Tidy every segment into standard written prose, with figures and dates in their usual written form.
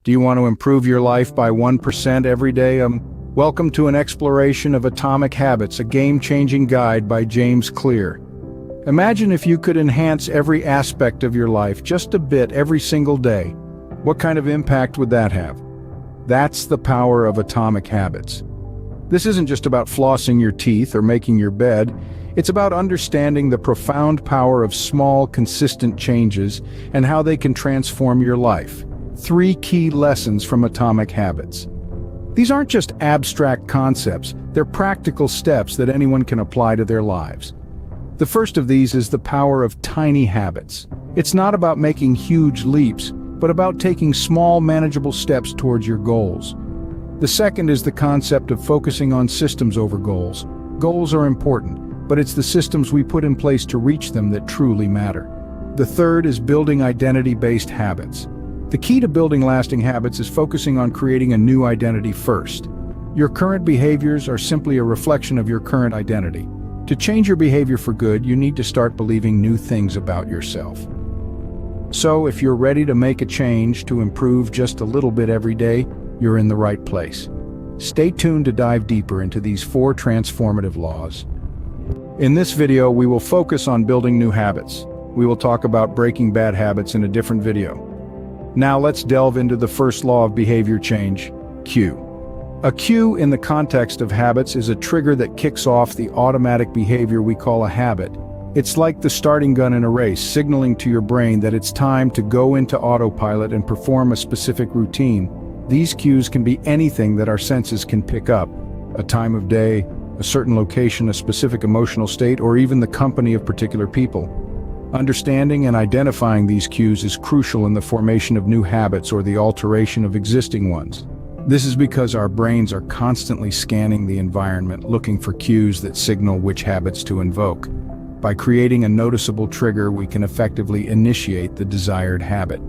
Do you want to improve your life by 1% every day? Welcome to an exploration of Atomic Habits, a game-changing guide by James Clear. Imagine if you could enhance every aspect of your life just a bit every single day. What kind of impact would that have? That's the power of Atomic Habits. This isn't just about flossing your teeth or making your bed. It's about understanding the profound power of small, consistent changes and how they can transform your life. 3 key lessons from Atomic Habits. These aren't just abstract concepts, they're practical steps that anyone can apply to their lives. The first of these is the power of tiny habits. It's not about making huge leaps, but about taking small, manageable steps towards your goals. The second is the concept of focusing on systems over goals. Goals are important, but it's the systems we put in place to reach them that truly matter. The third is building identity-based habits. The key to building lasting habits is focusing on creating a new identity first. Your current behaviors are simply a reflection of your current identity. To change your behavior for good, you need to start believing new things about yourself. So, if you're ready to make a change to improve just a little bit every day, you're in the right place. Stay tuned to dive deeper into these 4 transformative laws. In this video, we will focus on building new habits. We will talk about breaking bad habits in a different video. Now let's delve into the first law of behavior change, cue. A cue in the context of habits is a trigger that kicks off the automatic behavior we call a habit. It's like the starting gun in a race, signaling to your brain that it's time to go into autopilot and perform a specific routine. These cues can be anything that our senses can pick up: a time of day, a certain location, a specific emotional state, or even the company of particular people. Understanding and identifying these cues is crucial in the formation of new habits or the alteration of existing ones. This is because our brains are constantly scanning the environment, looking for cues that signal which habits to invoke. By creating a noticeable trigger, we can effectively initiate the desired habit.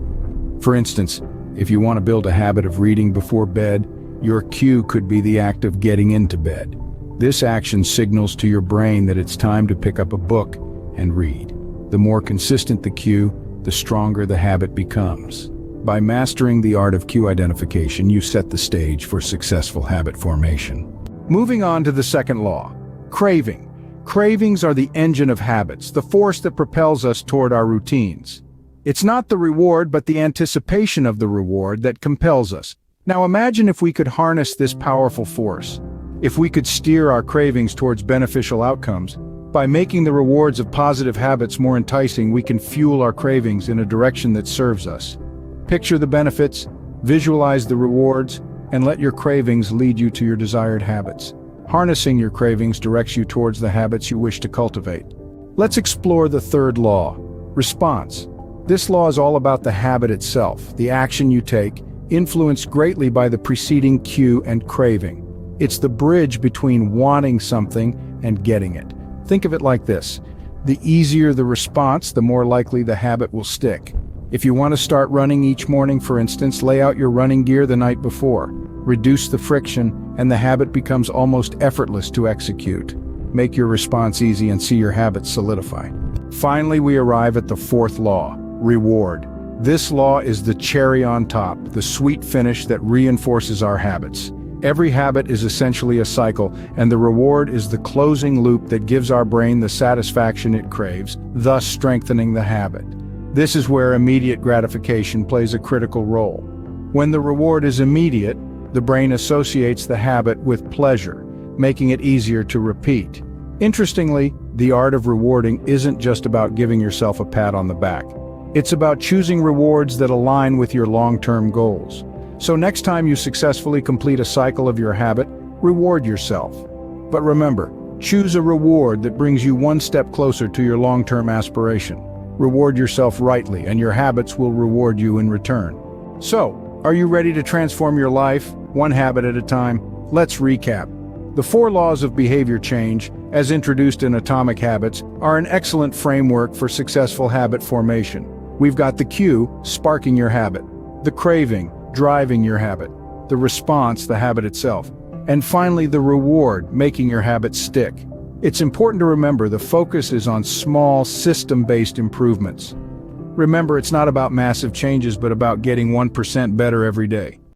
For instance, if you want to build a habit of reading before bed, your cue could be the act of getting into bed. This action signals to your brain that it's time to pick up a book and read. The more consistent the cue, the stronger the habit becomes. By mastering the art of cue identification, you set the stage for successful habit formation. Moving on to the second law, craving. Cravings are the engine of habits, the force that propels us toward our routines. It's not the reward, but the anticipation of the reward that compels us. Now imagine if we could harness this powerful force. If we could steer our cravings towards beneficial outcomes. By making the rewards of positive habits more enticing, we can fuel our cravings in a direction that serves us. Picture the benefits, visualize the rewards, and let your cravings lead you to your desired habits. Harnessing your cravings directs you towards the habits you wish to cultivate. Let's explore the third law, response. This law is all about the habit itself, the action you take, influenced greatly by the preceding cue and craving. It's the bridge between wanting something and getting it. Think of it like this: the easier the response, the more likely the habit will stick. If you want to start running each morning, for instance, lay out your running gear the night before. Reduce the friction, and the habit becomes almost effortless to execute. Make your response easy and see your habits solidify. Finally, we arrive at the fourth law, reward. This law is the cherry on top, the sweet finish that reinforces our habits. Every habit is essentially a cycle, and the reward is the closing loop that gives our brain the satisfaction it craves, thus strengthening the habit. This is where immediate gratification plays a critical role. When the reward is immediate, the brain associates the habit with pleasure, making it easier to repeat. Interestingly, the art of rewarding isn't just about giving yourself a pat on the back. It's about choosing rewards that align with your long-term goals. So next time you successfully complete a cycle of your habit, reward yourself. But remember, choose a reward that brings you one step closer to your long-term aspiration. Reward yourself rightly, and your habits will reward you in return. So, are you ready to transform your life, one habit at a time? Let's recap. The 4 laws of behavior change, as introduced in Atomic Habits, are an excellent framework for successful habit formation. We've got the cue, sparking your habit, the craving, driving your habit, the response, the habit itself, and finally the reward, making your habit stick. It's important to remember the focus is on small, system-based improvements. Remember, it's not about massive changes but about getting 1% better every day.